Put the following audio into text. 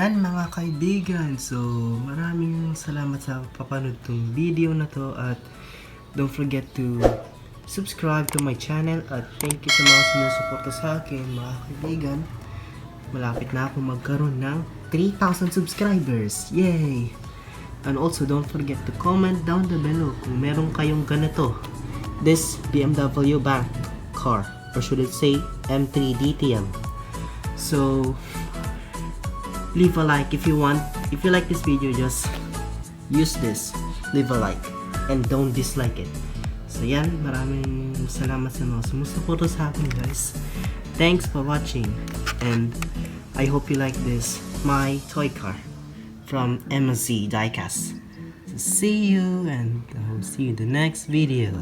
Yan mga kaibigan, so maraming salamat sa papanood tong video na to at don't forget to subscribe to my channel at thank you sa mga sumusuporta sa akin mga kaibigan. Malapit na ako magkaroon ng 3,000 subscribers, yay! And also don't forget to comment down the below kung meron kayong ganito, this BMW bank car, or should I say M3 DTM. So leave a like if you want. If you like this video, just use this, leave a like and don't dislike it. So yan, maraming salamat sa mga sumusuporta sa akin guys. Thanks for watching and I hope you like this, my toy car from MSZ diecast. So see you and I'll see you in the next video.